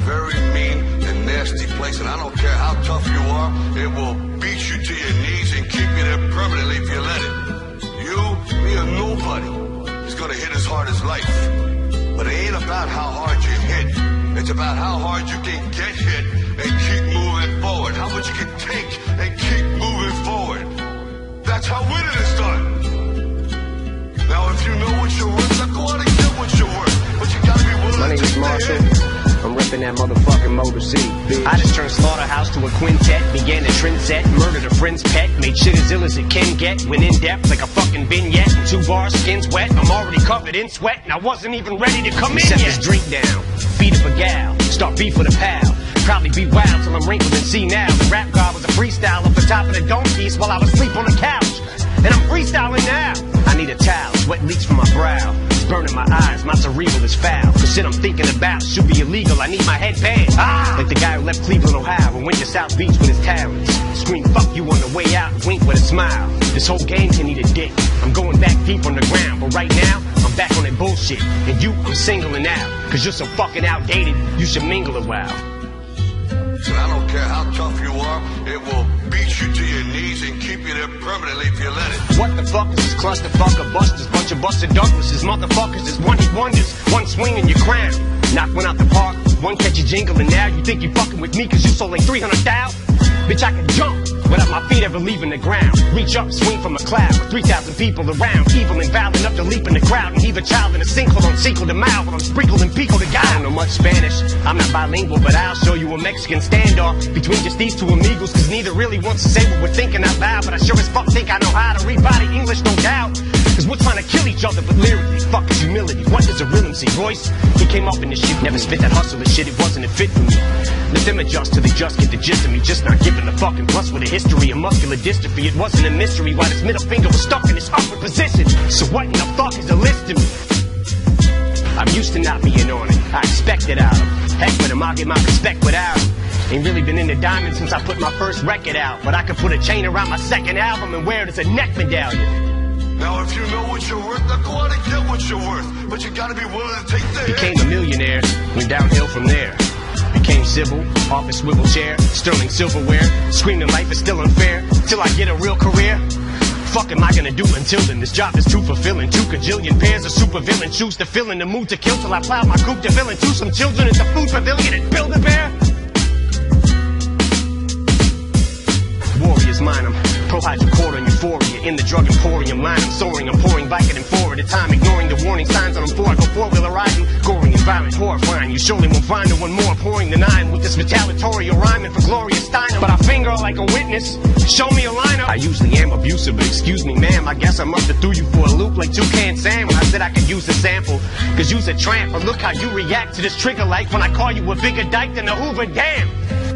very mean and nasty place, and I don't care how tough you are, it will beat you to your knees and keep you there permanently if you let it. You, me, or nobody is gonna hit as hard as life. But it ain't about how hard you hit. It's about how hard you can get hit and keep moving forward. How much you can take and keep moving forward. That's how winning is done. Now, if you know what you're worth, then go out and get what you're worth. But you gotta be willing to take the hit. I'm ripping that motherfucking Motor City, bitch. I just turned Slaughterhouse to a quintet, began a trend set, murdered a friend's pet, made shit as ill as it can get, went in depth like a fucking vignette, in 2 bars, skin's wet, I'm already covered in sweat, and I wasn't even ready to come in yet. Set this drink down, feed up a gal, start beef with a pal, probably be wild till I'm wrinkled and see now. The rap god was a freestyle off the top of the dome piece while I was asleep on the couch, and I'm freestyling now. I need a towel, sweat leaks from my brow, it's burning my eyes, my cerebral is foul. The shit I'm thinking about should be illegal, I need my headband. Like the guy who left Cleveland, Ohio, and went to South Beach with his talents. Scream fuck you on the way out and wink with a smile. This whole game can eat a dick, I'm going back deep on the ground, but right now, I'm back on that bullshit. And you, I'm singling out, cause you're so fucking outdated, you should mingle a while. And I don't care how tough you are, it will beat you to your knees and keep you there permanently if you let it. What the fuck is this clusterfucker busters? Bunch of busted Douglases, motherfuckers is one-hit wonders. One swing in your crown, knock one out the park, one catch a jingle, and now you think you fucking with me cause you sold like 300,000? Bitch, I can jump without my feet ever leaving the ground. Reach up, swing from a cloud with 3,000 people around. Evil and vile enough to leap in the crowd and heave a child in a sinkhole on Cinco de Mayo while I'm sprinkled in Pico de Gallo. I don't know much Spanish, I'm not bilingual, but I'll show you a Mexican standoff between just these two amigos, cause neither really wants to say what we're thinking out loud, but I sure as fuck think I know how to read body English, no doubt. Cause we're trying to kill each other, but lyrically, fuck is humility. What does a real MC? Royce? He came up in this shit, never spit that hustler shit, it wasn't a fit for me. Let them adjust till they just get the gist of me, just not giving a fucking plus with a history of muscular dystrophy. It wasn't a mystery why this middle finger was stuck in this upward position. So what in the fuck is a list to me? I'm used to not being on it, I expect it out of him. Heck with him, I'll get my respect without him. Ain't really been into diamonds since I put my first record out, but I could put a chain around my second album and wear it as a neck medallion. Now if you know what you're worth, then go out and get what you're worth. But you gotta be willing to take the hit. Became a millionaire, went downhill from there. Became civil, office swivel chair, sterling silverware, screaming life is still unfair, till I get a real career. Fuck am I gonna do until then? This job is too fulfilling. 2 kajillion pairs of supervillain shoes to fill in the mood to kill till I plow my coupe to villain to some children at the food pavilion and build a bear. Warriors mine, I'm pro hydrochloric euphoria in the drug emporium line. I'm soaring, I'm pouring Vicodin 4 at a time, ignoring the warning signs on them 4. I go 4-wheeler riding, goring and violent, horrifying. You surely won't find no one more pouring the 9 with this retaliatory rhyming for Gloria Steinem. But I finger like a witness, show me a lineup. I usually am abusive, but excuse me ma'am, I guess I must have threw you for a loop like Toucan Sam when I said I could use a sample, cause you's a tramp. But look how you react to this trigger like when I call you a bigger dyke than a Hoover Dam.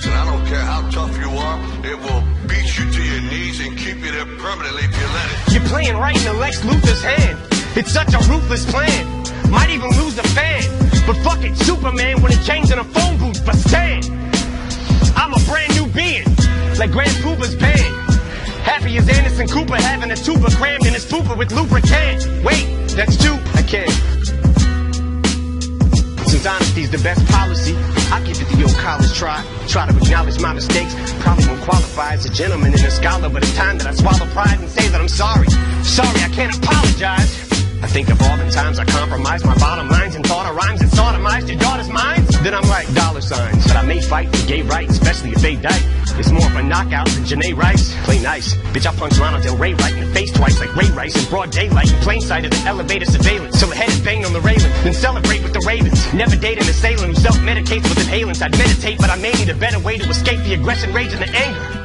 And I don't care how tough you are, it will beat you to your knees and keep you there permanently if you let it. You're playing right into Lex Luthor's hand. It's such a ruthless plan. Might even lose a fan. But fuck it, Superman wouldn't change in a phone booth, but Stan. I'm a brand new being, like Grand Pooba's band. Happy as Anderson Cooper having a tuba crammed in his pooper with lubricant. Wait, that's 2, I can't. Since honesty's the best policy, I give it the old college try. Try to acknowledge my mistakes. Probably won't qualify as a gentleman and a scholar, but it's time that I swallow pride and say that I'm sorry. Sorry, I can't apologize. I think of all the times I compromised my bottom lines and thought of rhymes and sodomized your daughter's minds. Then I'm like dollar signs, but I may fight for gay rights, especially if they die. It's more of a knockout than Janae Rice. Play nice, bitch, I punch Lana Del Rey right in the face twice like Ray Rice in broad daylight in plain sight of the elevator surveillance. Till the head is banged on the railing, then celebrate with the Ravens. Never date an assailant who self-medicates with inhalants. I'd meditate, but I may need a better way to escape the aggression, rage, and the anger.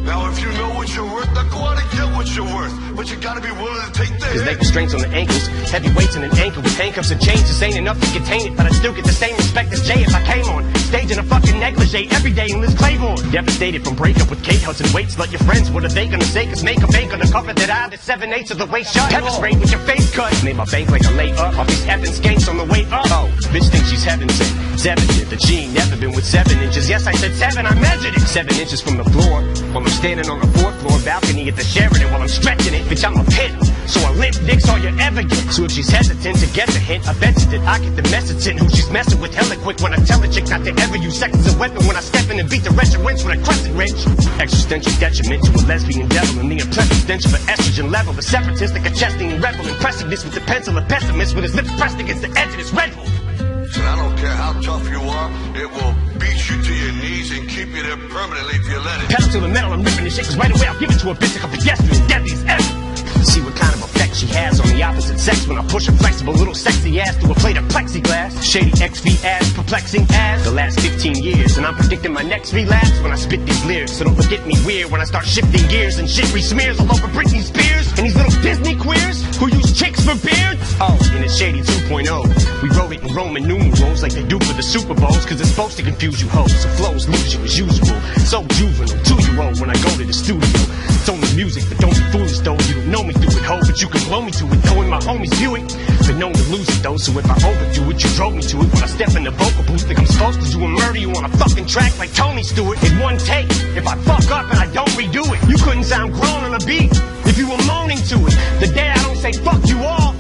Now if you know what you're worth, then go out and get what you're worth. But you gotta be willing to take the hit. Cause leg restraints on the ankles, heavy weights in an ankle with handcuffs and chains. This ain't enough to contain it, but I'd still get the same respect as Jay if I came on stage in a fucking negligee every day in Liz Claiborne. Devastated from breakup with Kate Hudson weights. Like your friends, what are they gonna say? Cause makeup ain't gonna cover that eye. That's 7/8 of the way shut. Pepper sprayed with your face cut. Made my bank like a lay up off these effing skanks on the way up. Oh, bitch thinks she's heaven sent. 7 that she ain't never been with 7 inches. Yes, I said 7, I measured it. 7 inches from the floor while I'm standing on the 4th floor balcony at the Sheraton while I'm stretching it. Bitch, I'm a pit, so I live Rent dicks all you ever get. So if she's hesitant to get the hint, I bet you that I get the message in. Who she's messing with hella quick when I tell a chick not to ever use sex as a weapon. When I step in and beat the wretched wench with a crescent wrench. Existential detriment to a lesbian devil, and the impressive stench of an estrogen level. The separatist like a chesting and rebel. Impressiveness with the pencil, a pessimist with his lips pressed against the edge of his Red Bull. And I don't care how tough you are, it will beat you to your knees and keep you there permanently if you let it. Pedal to the metal, I'm ripping this shit, cause right away I'll give it to a bitch like a pedestrian, deadly as ever. See what kind of effect she has on the opposite sex when I push a flexible little sexy ass through a plate of plexiglass. Shady XV ass, perplexing as the last 15 years, and I'm predicting my next relapse when I spit these lyrics. So don't look at me weird when I start shifting gears and shit re-smears all over Britney Spears and these little Disney queers who use chicks for beards. Oh, in a Shady 2.0, we wrote it in Roman numerals like they do for the Super Bowls, cause it's supposed to confuse you hoes, so flows lose you as usual. So juvenile, 2-year-old when I go to the studio. It's only music, but don't be foolish though. You don't know me through it, ho, but you can blow me to it, knowing my homies view it. Been known to lose it though, so if I overdo it, you drove me to it. When I step in the vocal booth, think I'm supposed to do and murder you on a fucking track like Tony Stewart in one take. If I fuck up and I don't redo it, you couldn't sound grown on a beat if you were moaning to it. The day I don't say fuck you all,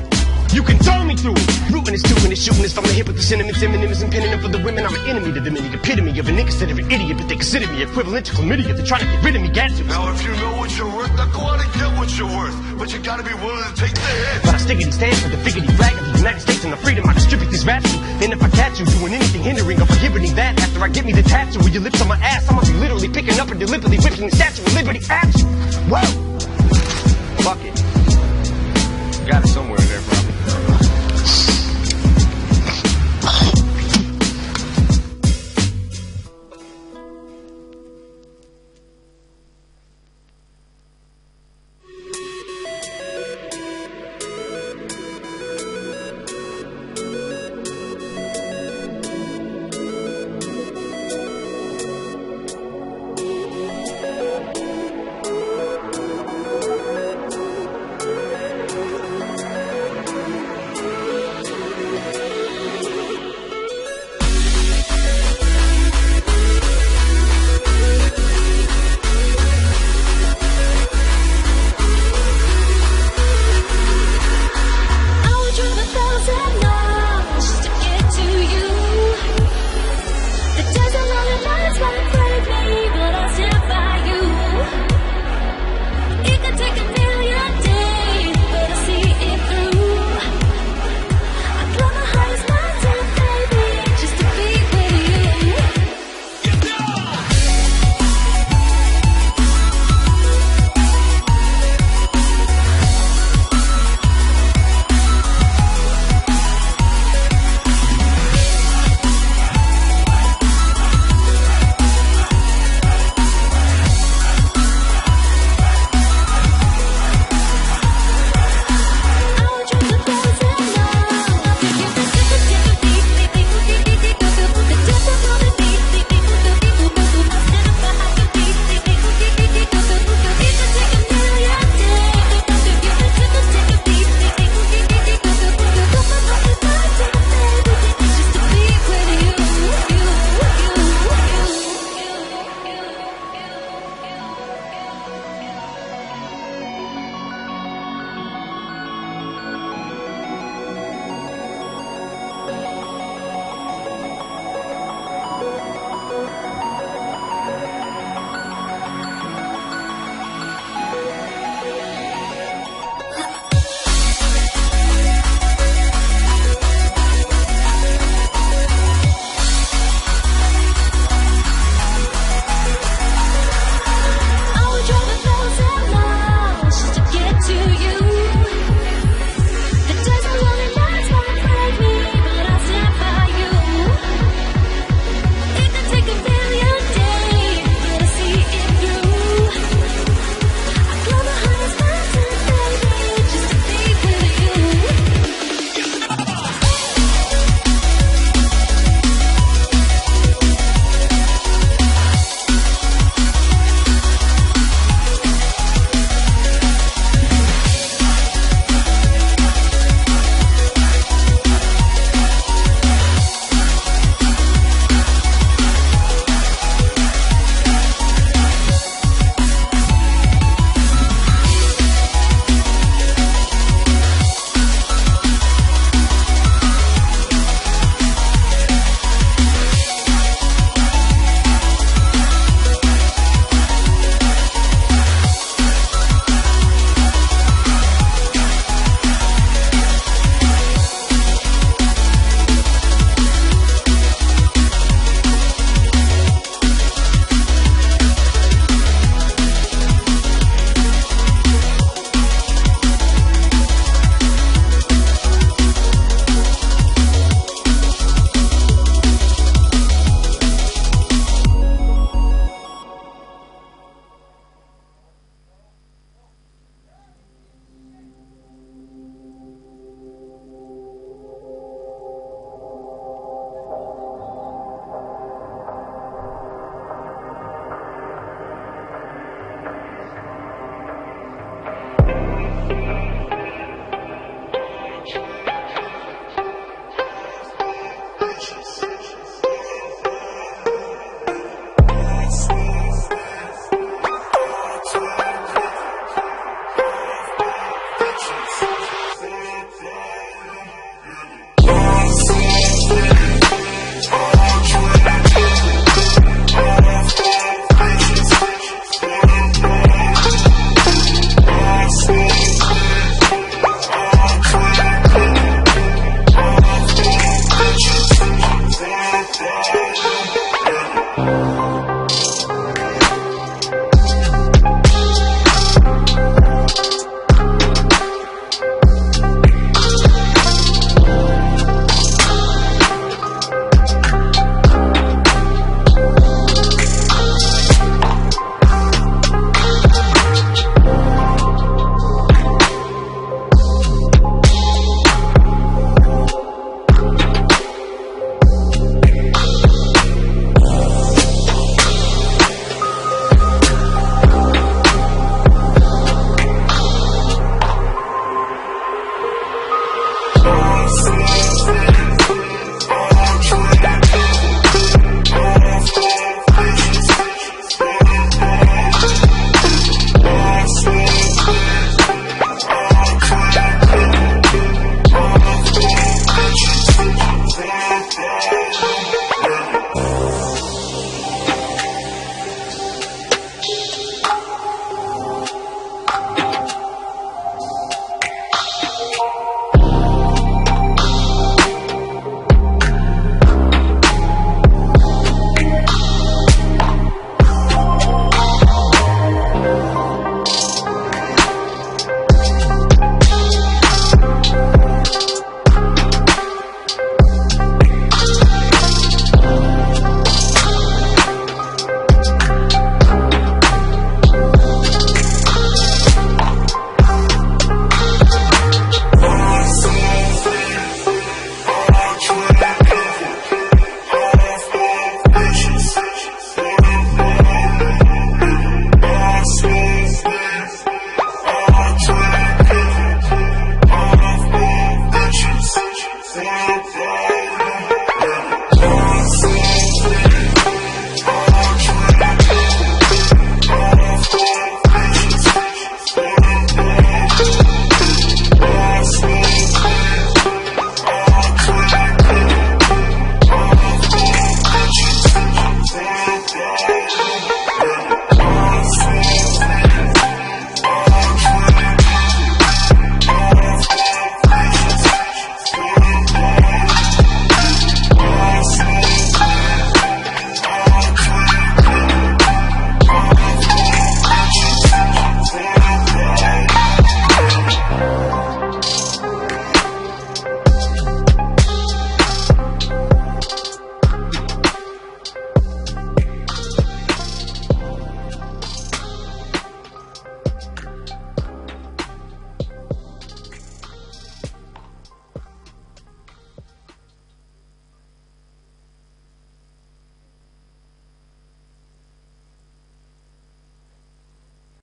you can throw me through it. Rooting is doing is shooting is from the hip with the sentiments, synonyms and pinning them for the women. I'm an enemy to them and the epitome of an inconsiderate idiot, but they consider me equivalent to chlamydia. They're trying to get rid of me, gadgets. Now if you know what you're worth, now go out and get what you're worth. But you gotta be willing to take the hit. But I stickity stand for the figgity flag of the United States and the freedom I distribute these raps to. And if I catch you doing anything hindering or forgiving that, after I get me the tattoo with your lips on my ass, I'm gonna be literally picking up and deliberately whipping the Statue of Liberty at you. Whoa!